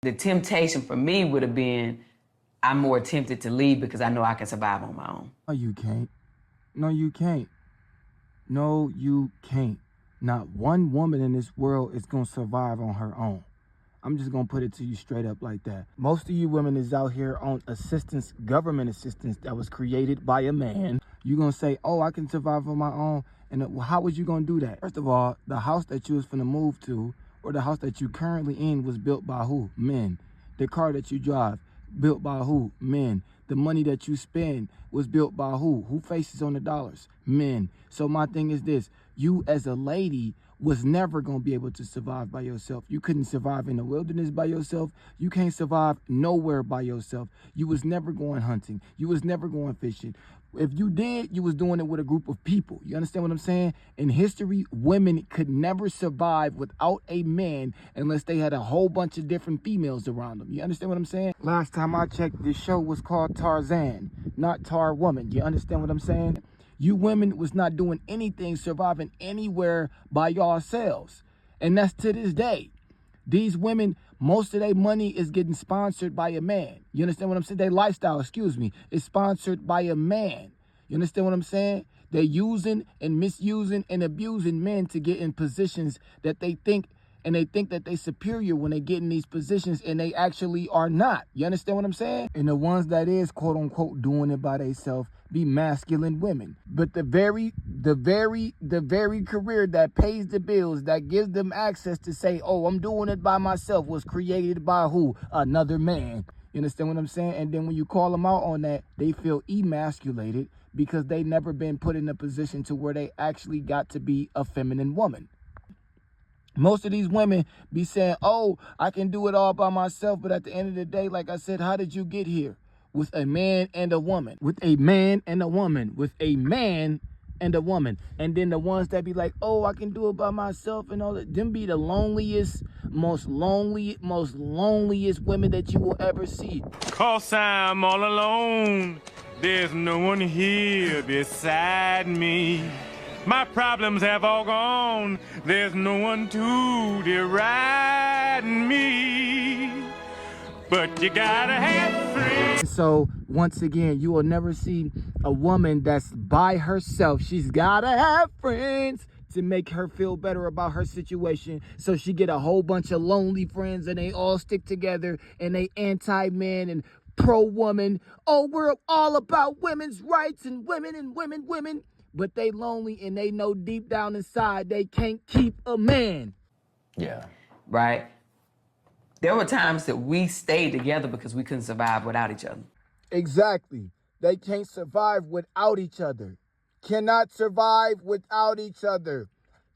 The temptation for me would have been, I'm more tempted to leave because I know I can survive on my own. No, you can't. No, you can't. No, you can't. Not one woman in this world is going to survive on her own. I'm just going to put it to you straight up like that. Most of you women is out here on assistance, government assistance that was created by a man. You're going to say, oh, I can survive on my own. And how was you going to do that? First of all, the house that you was finna move to, or the house that you currently in, was built by who? Men. The car that you drive, built by who? Men. The money that you spend was built by who? Who faces on the dollars? Men. So my thing is this, you as a lady was never going to be able to survive by yourself. You couldn't survive in the wilderness by yourself. You can't survive nowhere by yourself. You was never going hunting. You was never going fishing. If you did, you was doing it with a group of people. You understand what I'm saying? In history, women could never survive without a man unless they had a whole bunch of different females around them. You understand what I'm saying? Last time I checked, this show was called Tarzan, not Tar Woman. You understand what I'm saying? You women was not doing anything, surviving anywhere by yourselves. And that's to this day. These women, most of their money is getting sponsored by a man. You understand what I'm saying? Their lifestyle, is sponsored by a man. You understand what I'm saying? They're using and misusing and abusing men to get in positions that they think, and they think that they superior when they get in these positions, and they actually are not. You understand what I'm saying? And the ones that is, quote unquote, doing it by themselves be masculine women. But the very career that pays the bills, that gives them access to say, oh, I'm doing it by myself, was created by who? Another man. You understand what I'm saying? And then when you call them out on that, they feel emasculated because they never been put in a position to where they actually got to be a feminine woman. Most of these women be saying, oh, I can do it all by myself. But at the end of the day, like I said, how did you get here? With a man and a woman. With a man and a woman. With a man and a woman. And then the ones that be like, oh, I can do it by myself and all that. Them be the loneliest, most loneliest women that you will ever see. 'Cause I'm all alone. There's no one here beside me. My problems have all gone. There's no one to deride me. But you gotta have friends. So once again, you will never see a woman that's by herself. She's gotta have friends to make her feel better about her situation. So she get a whole bunch of lonely friends and they all stick together and they anti-man and pro-woman. Oh, we're all about women's rights and women. But they lonely and they know deep down inside they can't keep a man. Yeah. Right? There were times that we stayed together because we couldn't survive without each other. Exactly. They can't survive without each other. Cannot survive without each other.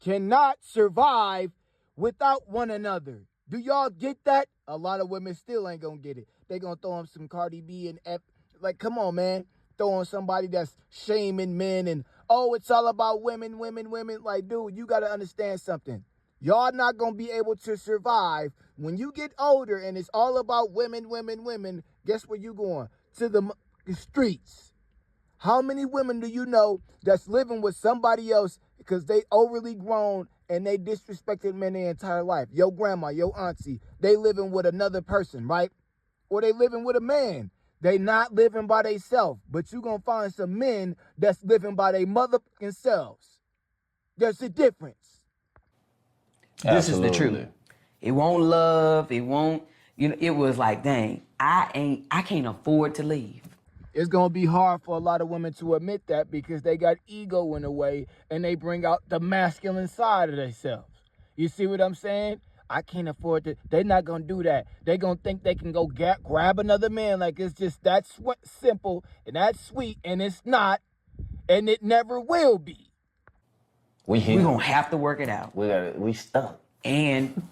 Cannot survive without one another. Do y'all get that? A lot of women still ain't gonna get it. They gonna throw on some Cardi B and F. Like, come on, man. Throw on somebody that's shaming men and, oh, it's all about women. Like, dude, you gotta understand something. Y'all not gonna be able to survive when you get older and it's all about women. Guess where you going? To the streets. How many women do you know that's living with somebody else because they overly grown and they disrespected men their entire life? Your grandma, your auntie, they living with another person, right? Or they living with a man. They not living by themselves, but you gonna find some men that's living by their motherfucking selves. There's a difference. This is the truth. It won't love, it won't, it was like, dang, I can't afford to leave. It's gonna be hard for a lot of women to admit that because they got ego in a way and they bring out the masculine side of themselves. You see what I'm saying? I can't afford to. They're not gonna do that. They're gonna think they can go grab another man like it's just that simple and that sweet, and it's not, and it never will be. We're gonna have to work it out. We stuck. And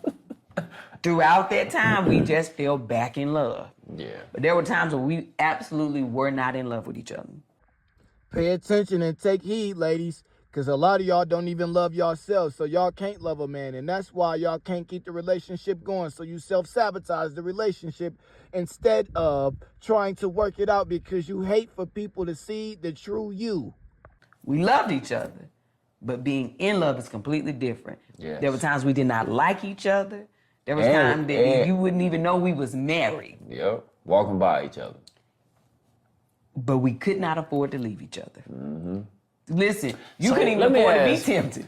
throughout that time, we just fell back in love. Yeah. But there were times when we absolutely were not in love with each other. Pay attention and take heed, ladies, because a lot of y'all don't even love yourselves, so y'all can't love a man, and that's why y'all can't keep the relationship going, so you self-sabotage the relationship instead of trying to work it out because you hate for people to see the true you. We loved each other, but being in love is completely different. Yes. There were times we did not like each other. There was time that you wouldn't even know we was married. Yep. Walking by each other. But we could not afford to leave each other. Listen, you So couldn't even let me afford to be ask- tempted.